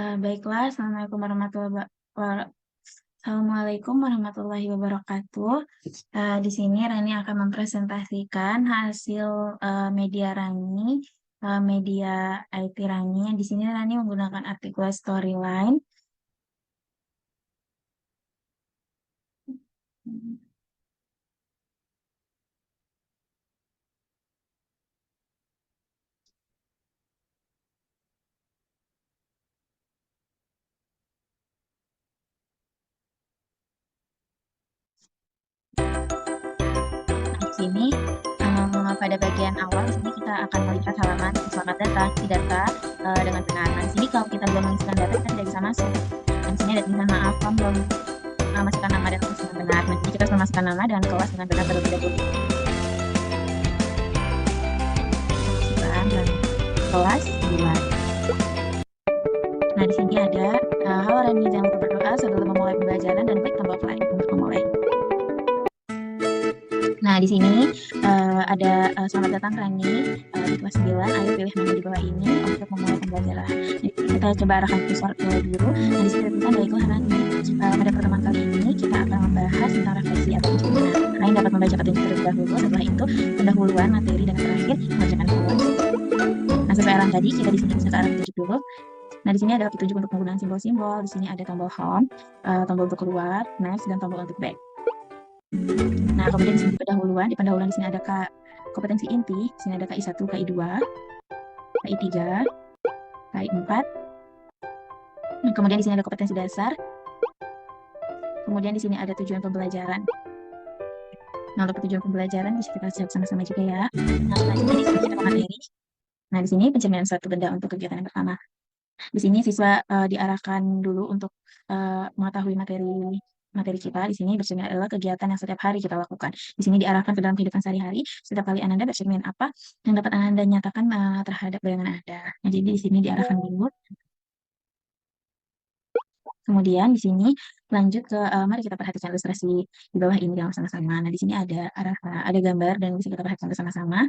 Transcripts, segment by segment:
Baiklah, Assalamualaikum warahmatullahi wabarakatuh. Di sini Rani akan mempresentasikan hasil media Rani, media IT Rani. Di sini Rani menggunakan artikel Storyline. Di sini pada bagian awal di sini kita akan melihat halaman selamat datang isi data dengan benar. Nah, di sini kalau kita belum mengisikan data kita tidak bisa masuk. Dan di sini ada tulisan maaf, kamu belum masukkan nama dan kelas dengan benar. Nah, jadi kita harus memasukkan nama dan kelas dengan benar terlebih dahulu. Masukkan dan kelas 2. Nah, di sini ada halo Rani, jangan lupa berdoa sebelum memulai pembelajaran dan klik tombol play untuk memulai. Nah, di sini ada selamat datang Rani di kelas 9. Ayo pilih menu di bawah ini untuk memulai pembelajaran. Jadi, kita coba arahkan kursor ke biru. Nah, di sini tertuliskan baiklah Rani. Pada pertemuan kali ini kita akan membahas tentang refleksi atau pencerminan. Rani dapat membaca petunjuk terlebih dahulu. Setelah itu, pendahuluan materi dan terakhir mengerjakan kelas. Nah, sesuai arahan tadi, kita di sini bisa ke arah petunjuk dulu. Nah, di sini ada petunjuk untuk penggunaan simbol-simbol. Di sini ada tombol home, tombol untuk keluar, next, dan tombol untuk back. Nah, kemudian di sini pendahuluan. Di pendahuluan di sini ada kompetensi inti. Di sini ada KI 1, KI 2, KI 3, KI 4. Nah, kemudian di sini ada kompetensi dasar. Kemudian di sini ada tujuan pembelajaran. Nah, untuk tujuan pembelajaran bisa kita siap sama-sama juga ya. Nah, selanjutnya di sini kita ke materi. Nah, di sini pencerminan suatu benda untuk kegiatan yang pertama. Di sini siswa diarahkan dulu untuk mengetahui materi kita. Di sini bercermin adalah kegiatan yang setiap hari kita lakukan. Di sini diarahkan ke dalam kehidupan sehari-hari. Setiap kali Ananda bercermin apa yang dapat Ananda nyatakan terhadap bayangan Anda. Nah, jadi di sini diarahkan dulu. Kemudian di sini lanjut ke mari kita perhatikan ilustrasi di bawah ini dengan sama-sama. Nah, di sini ada gambar dan bisa kita perhatikan bersama-sama.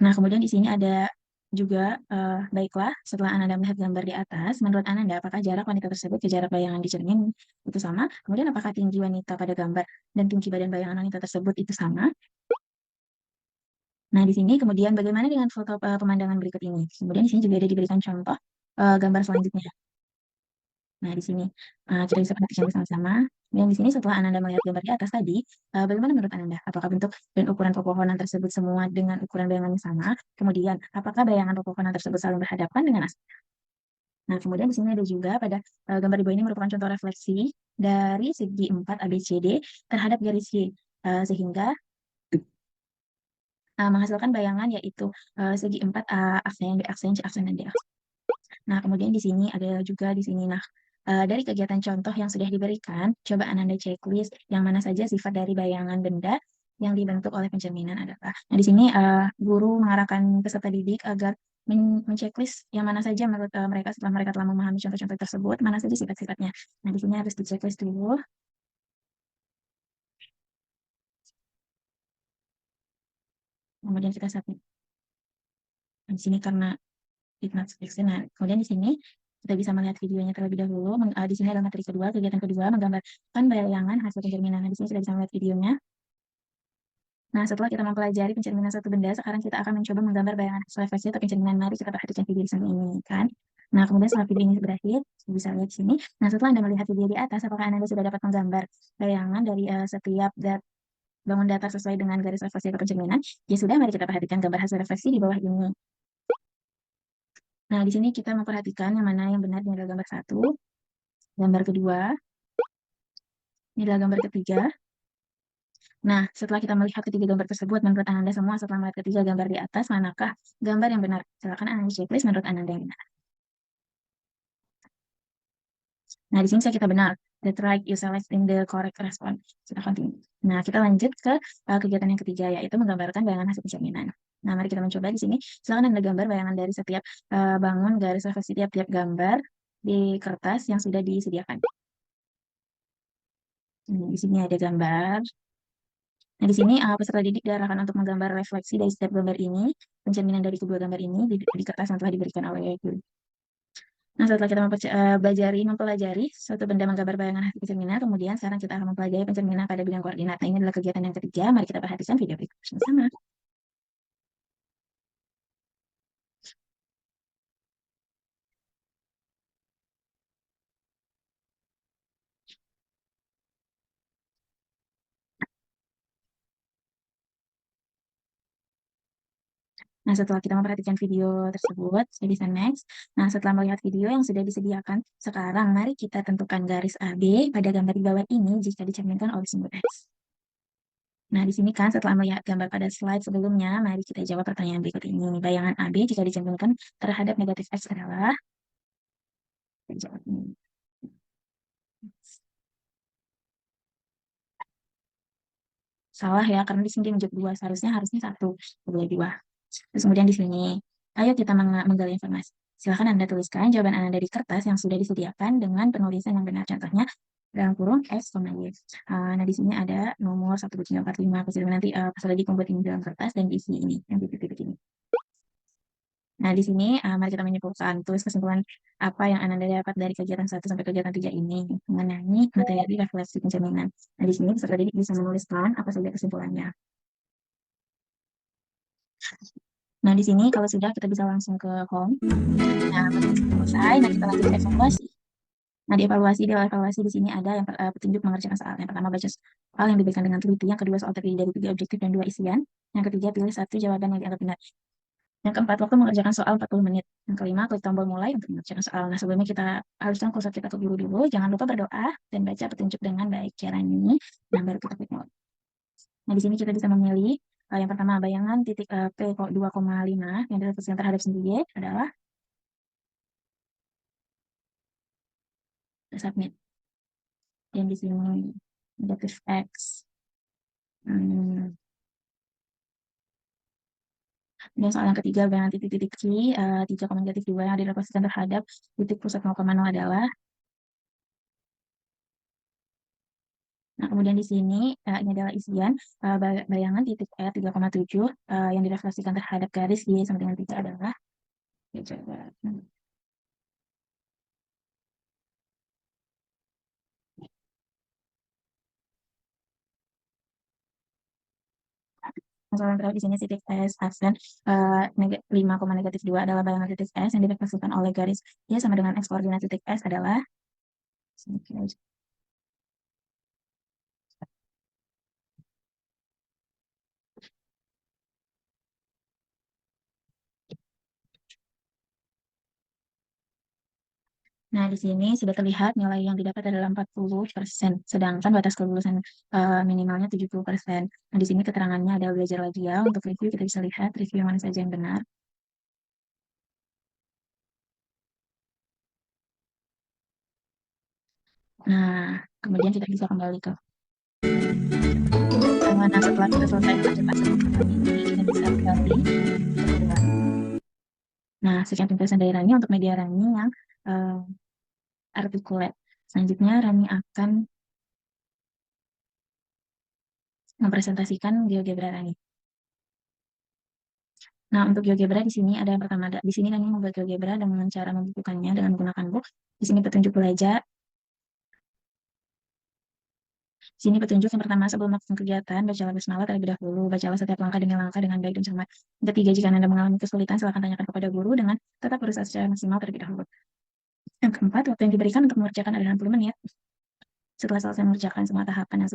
Nah, kemudian di sini ada juga, baiklah, setelah Ananda melihat gambar di atas, menurut Ananda, apakah jarak wanita tersebut ke jarak bayangan di cermin itu sama? Kemudian apakah tinggi wanita pada gambar dan tinggi badan bayangan wanita tersebut itu sama? Nah, di sini kemudian bagaimana dengan foto pemandangan berikut ini? Kemudian di sini juga ada diberikan contoh gambar selanjutnya. Nah, di sini kita bisa perhatikan bersama-sama. Dan di sini setelah Ananda melihat gambar di atas tadi, bagaimana menurut Ananda? Apakah bentuk dan ukuran pepohonan tersebut semua dengan ukuran bayangan yang sama? Kemudian, apakah bayangan pepohonan tersebut saling berhadapan dengan asli? Nah, kemudian di sini ada juga pada gambar di bawah ini merupakan contoh refleksi dari segi 4 ABCD terhadap garis Y, sehingga menghasilkan bayangan yaitu segi 4 A aksen, B aksen, C aksen, dan D aksen. Nah, kemudian di sini ada juga di sini. Nah, dari kegiatan contoh yang sudah diberikan, coba Ananda checklist yang mana saja sifat dari bayangan benda yang dibentuk oleh pencerminan adalah. Nah, di sini guru mengarahkan peserta didik agar menceklis yang mana saja menurut mereka setelah mereka telah memahami contoh-contoh tersebut, mana saja sifat-sifatnya. Nah, di sini harus diceklis dulu. Kemudian kita submit. Nah, di sini karena it's not fiction. Nah, kemudian di sini kita bisa melihat videonya terlebih dahulu. Di sini ada materi kedua, kegiatan kedua, menggambarkan bayangan hasil pencerminan. Nah, di sini kita bisa melihat videonya. Nah, setelah kita mempelajari pencerminan satu benda, sekarang kita akan mencoba menggambar bayangan hasil refleksi atau pencerminan. Mari kita perhatikan video di samping ini, kan? Nah, kemudian setelah video ini berakhir, bisa lihat di sini. Nah, setelah Anda melihat video di atas, apakah Anda sudah dapat menggambar bayangan dari setiap bangun datar sesuai dengan garis refleksi atau pencerminan? Ya sudah, mari kita perhatikan gambar hasil refleksi di bawah ini. Nah, di sini kita memperhatikan yang mana yang benar. Ini adalah gambar 1, gambar kedua, ini adalah gambar ketiga. Nah, setelah kita melihat ketiga gambar tersebut, menurut Ananda semua setelah melihat ketiga gambar di atas, manakah gambar yang benar? Silakan Ananda checklist menurut Ananda yang benar. Nah, di sini saya kita benar. That's right, you select in the correct response. Kita continue. Nah, kita lanjut ke kegiatan yang ketiga, yaitu menggambarkan bayangan hasil pencerminan. Nah, mari kita mencoba di sini. Silakan Anda gambar bayangan dari setiap bangun garis refleksi tiap-tiap gambar di kertas yang sudah disediakan. Di sini ada gambar. Nah, di sini peserta didik diarahkan untuk menggambar refleksi dari setiap gambar ini, pencerminan dari kedua gambar ini di kertas yang telah diberikan oleh guru. Nah, setelah kita mempelajari suatu benda menggambar bayangan hasil pencerminan, kemudian sekarang kita akan mempelajari pencerminan pada bidang koordinat. Nah, ini adalah kegiatan yang ketiga. Mari kita perhatikan video berikut bersama. Nah, setelah kita memperhatikan video tersebut, saya bisa next. Nah, setelah melihat video yang sudah disediakan, sekarang mari kita tentukan garis AB pada gambar di bawah ini jika dicerminkan oleh sumber X. Nah, di sini kan setelah melihat gambar pada slide sebelumnya, mari kita jawab pertanyaan berikut ini. Bayangan AB jika dicerminkan terhadap negatif X adalah, kita jawab ini. Salah ya, karena di sini dia menunjuk dua, harusnya satu, boleh dua. Terus kemudian di sini, ayo kita menggali informasi. Silakan Anda tuliskan jawaban Anda dari kertas yang sudah disediakan dengan penulisan yang benar. Contohnya, dalam kurung X, Y. Nah, di sini ada nomor 1, 2, 3, 4, 5. Nanti pas lagi membuat ini dalam kertas dan diisi ini, yang titik-titik ini. Nah, di sini mari kita menyimpulkan, tulis kesimpulan apa yang Anda dapat dari kegiatan 1 sampai kegiatan 3 ini mengenai materi refleksi pencerminan. Nah, di sini peserta didik bisa menuliskan apa saja kesimpulannya. Nah, di sini kalau sudah kita bisa langsung ke home. Nah, selesai. Nah, kita lanjut ke evaluasi. Nah, di evaluasi di sini ada yang petunjuk mengerjakan soal. Yang pertama, baca soal yang diberikan dengan teliti. Yang kedua, soal terdiri dari 3 objektif dan 2 isian. Yang ketiga, pilih satu jawaban yang dianggap benar. Yang keempat, waktu mengerjakan soal 40 menit. Yang kelima, klik tombol mulai untuk mengerjakan soal. Nah, sebelumnya kita haruskan kursor kita ke guru dulu. Jangan lupa berdoa dan baca petunjuk dengan baik. Caranya, nah baru kita klik mulai. Nah, di sini kita bisa memilih yang pertama, bayangan titik P2,5 yang direfleksikan terhadap sendiri adalah submit. Dan di sini negatif X. Dan soal yang ketiga, bayangan titik-titik Q, 3,-2 yang direfleksikan terhadap titik pusat 0,0 adalah. Nah, kemudian di sini, ini adalah isian, bayangan titik R 3,7 yang direfleksikan terhadap garis Y sama dengan 3 adalah. Ya, coba. Soal yang terakhir di sini titik S aksen 5,-2 adalah bayangan titik S yang direfleksikan oleh garis Y sama dengan X koordinat titik S adalah. Nah, di sini sudah terlihat nilai yang didapat adalah 40%, sedangkan batas kelulusan minimalnya 70%. Nah, di sini keterangannya ada belajar lagi ya. Untuk review, kita bisa lihat review yang mana saja yang benar. Nah, kemudian kita bisa kembali ke nah, setelah kita selesai mengerjakan satu ini, kita bisa kembali ke kedua. Nah, sekian penjelasan dari Rani untuk media Rani yang artikulat. Selanjutnya, Rani akan mempresentasikan GeoGebra Rani. Nah, untuk GeoGebra di sini ada yang pertama. Di sini Rani membuat GeoGebra dengan cara membukukannya dengan menggunakan book. Di sini petunjuk belajar. Di sini petunjuk yang pertama, sebelum melakukan kegiatan, bacalah basmalah terlebih dahulu. Bacalah setiap langkah demi langkah dengan baik dan cermat. Yang ketiga, jika Anda mengalami kesulitan, silakan tanyakan kepada guru dengan tetap berusaha secara maksimal terlebih dahulu. Yang keempat, waktu yang diberikan untuk mengerjakan adalah 60 menit. Setelah selesai mengerjakan semua tahapan yang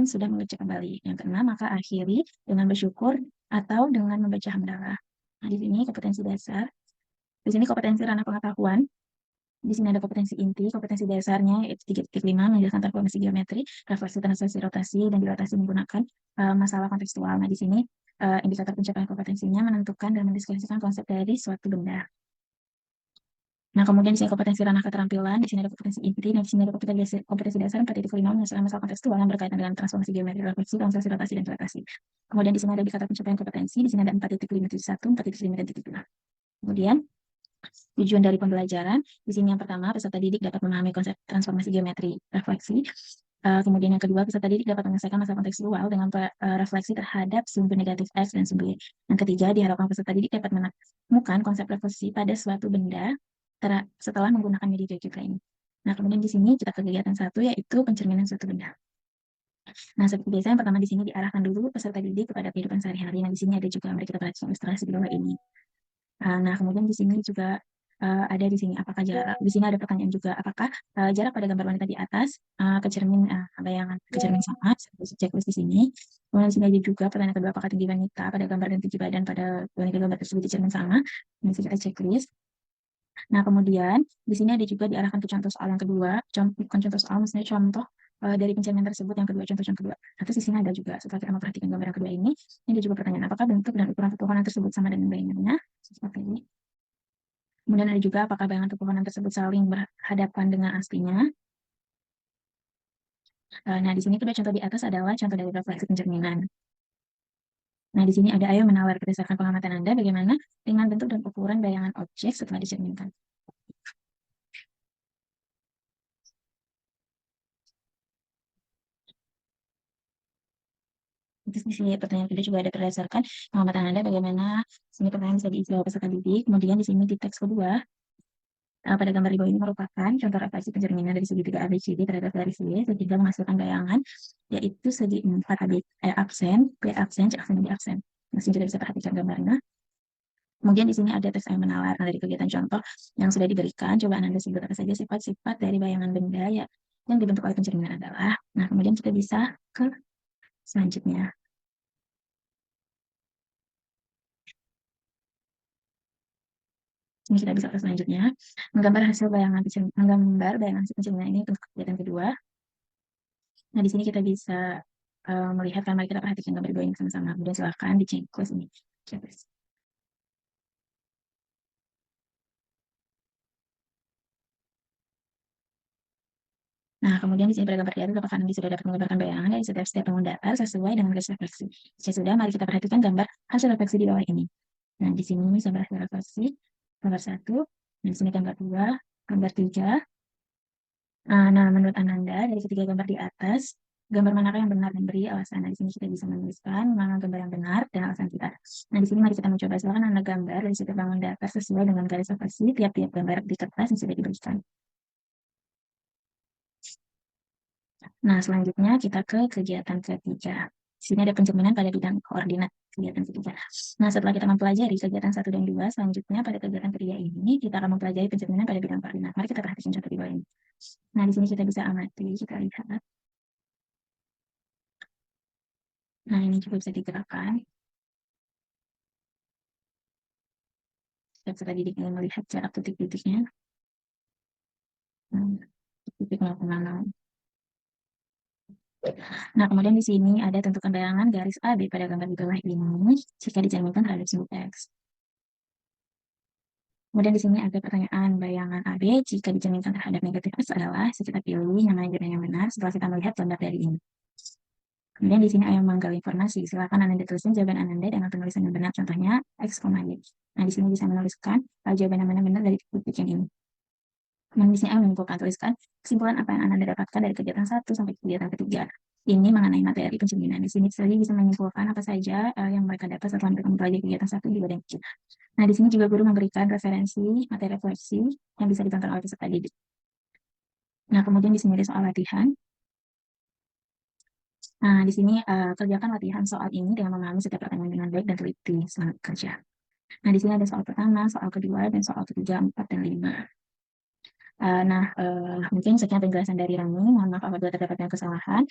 sudah mengerjakan kembali. Yang keenam, maka akhiri dengan bersyukur atau dengan membaca hamdalah. Nah, di sini kompetensi dasar. Di sini kompetensi ranah pengetahuan. Di sini ada kompetensi inti, kompetensi dasarnya yaitu 3.5 menjelaskan transformasi geometri, refleksi, translasi, rotasi, dan dilatasi menggunakan masalah kontekstual. Nah, di sini indikator pencapaian kompetensinya menentukan dan mendeskripsikan konsep dari suatu benda. Nah, kemudian di sini kompetensi ranah keterampilan, di sini ada kompetensi inti, dan di sini ada kompetensi dasar 4.5 menyelesaikan masalah kontekstual yang berkaitan dengan transformasi geometri, refleksi, translasi, rotasi, dan dilatasi. Kemudian di sini ada indikator pencapaian kompetensi, di sini ada 4.5.1, 4.5, dan 4.2. Kemudian tujuan dari pembelajaran, di sini yang pertama, peserta didik dapat memahami konsep transformasi geometri refleksi. Kemudian yang kedua, peserta didik dapat menyelesaikan masalah kontekstual dengan refleksi terhadap sumber negatif X dan sumber Y. Yang ketiga, diharapkan peserta didik dapat menemukan konsep refleksi pada suatu benda setelah menggunakan media GeoGebra ini. Nah, kemudian di sini kita ke kegiatan 1, yaitu pencerminan suatu benda. Nah, seperti biasa yang pertama di sini diarahkan dulu peserta didik kepada kehidupan sehari-hari. Nah, di sini ada juga mari kita perhatikan ilustrasi di bawah ini. Nah, kemudian di sini juga ada di sini apakah jarak. Di sini ada pertanyaan juga apakah jarak pada gambar wanita di atas ke cermin bayangan ke cermin sama seperti checklist di sini. Kemudian di sini ada juga pertanyaan kedua apakah tinggi wanita pada gambar dan tinggi badan pada wanita gambar tersebut di cermin sama. Ini kita checklist. Nah, kemudian di sini ada juga diarahkan ke contoh soal yang kedua, bukan contoh soal, maksudnya contoh dari pencarian tersebut yang kedua, contoh yang kedua. Nah, terus di sini ada juga, setelah kita memperhatikan gambar yang kedua ini ada juga pertanyaan, apakah bentuk dan ukuran pepohonan tersebut sama dengan bayangannya? Seperti ini. Kemudian ada juga, apakah bayangan pepohonan tersebut saling berhadapan dengan aslinya? Nah, di sini kedua contoh di atas adalah contoh dari refleksi pencerminan. Nah, di sini ada ayo menawar berdasarkan pengamatan Anda bagaimana dengan bentuk dan ukuran bayangan objek setelah dicerminkan. Terus di sini pertanyaan kedua juga ada berdasarkan pengamatan Anda bagaimana sini pertanyaan bisa diisi oleh peserta didik. Kemudian di sini di teks kedua pada gambar di bawah ini merupakan contoh refleksi pencerminan dari segi 3 ABCD terhadap garis Y sehingga menghasilkan bayangan yaitu segi 4 aksen, B aksen, C aksen, D aksen. Nah, sini kita bisa perhatikan gambarnya. Kemudian di sini ada tes yang menalar. Nah, dari kegiatan contoh yang sudah diberikan, coba Anda sebut apa saja sifat-sifat dari bayangan benda ya yang dibentuk oleh pencerminan adalah. Nah, kemudian kita bisa ke selanjutnya. Ini kita bisa ke selanjutnya. Menggambar hasil bayangan hasil pencerminan ini untuk kegiatan kedua. Nah, di sini kita bisa melihat, mari kita perhatikan gambar dua ini sama-sama. Kemudian silahkan di checklist ini. Checklist. Nah, kemudian di sini pada gambar di atas, apakah Anda sudah dapat menggambarkan bayangan dari setiap step bangun datar sesuai dengan garis refleksi? Jika sudah, mari kita perhatikan gambar hasil refleksi di bawah ini. Nah, di sini gambar hasil refleksi, gambar 1, nah, di sini gambar 2, gambar 3. Nah, menurut Ananda, dari ketiga gambar di atas, gambar manakah yang benar dan beri alasan? Nah, di sini kita bisa menuliskan mana gambar yang benar dan alasan kita. Nah, di sini mari kita mencoba. Silakan Anda gambar dari setiap bangun datar sesuai dengan garis refleksi tiap-tiap gambar di kertas yang sudah diberikan. Nah, selanjutnya kita ke kegiatan ketiga. Di sini ada pencerminan pada bidang koordinat kegiatan ketiga. Nah, setelah kita mempelajari kegiatan 1 dan 2, selanjutnya pada kegiatan ketiga ini, kita akan mempelajari pencerminan pada bidang koordinat. Mari kita perhatikan contoh di bawah ini. Nah, di sini kita bisa amati, kita lihat. Nah, ini juga bisa digerakkan. Peserta didik ingin melihat jarak titik-titiknya. Titik 0,0. Nah, kemudian di sini ada tentukan bayangan garis AB pada gambar di bawah ini jika dicerminkan terhadap simbol X. Kemudian di sini ada pertanyaan bayangan AB jika dicerminkan terhadap negatif X adalah, kita pilih yang mana yang benar setelah kita melihat gambar dari ini. Kemudian di sini ayo menggali informasi. Silakan Anda tuliskan jawaban Anda dengan penulisan yang benar, contohnya X, Y. Nah, di sini bisa menuliskan jawaban yang mana benar dari titik yang ini. Kemudian di sini ayo menyimpulkan, tuliskan kesimpulan apa yang Anda dapatkan dari kegiatan 1 sampai kegiatan ketiga. Ini mengenai materi pencerminan. Di sini saya bisa menyimpulkan apa saja yang mereka dapat setelah mereka mempelajari kegiatan 1, 2, dan 3. Nah, di sini juga guru memberikan referensi materi refleksi yang bisa ditonton oleh peserta didik. Nah, kemudian di sini ada soal latihan. Nah, di sini kerjakan latihan soal ini dengan memahami setiap pertanyaan dengan baik dan teliti selama kerja. Nah, di sini ada soal pertama, soal kedua, dan soal ketiga, 4, dan 5. Mungkin sekian penjelasan dari Rani. Mohon maaf apabila terdapat yang kesalahan.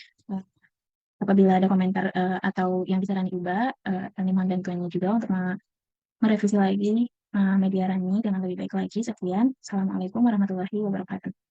Apabila ada komentar atau yang bisa Rani ubah, Rani mohon bantuannya juga untuk merevisi lagi media Rani dengan lebih baik lagi. Sekian. Assalamualaikum warahmatullahi wabarakatuh.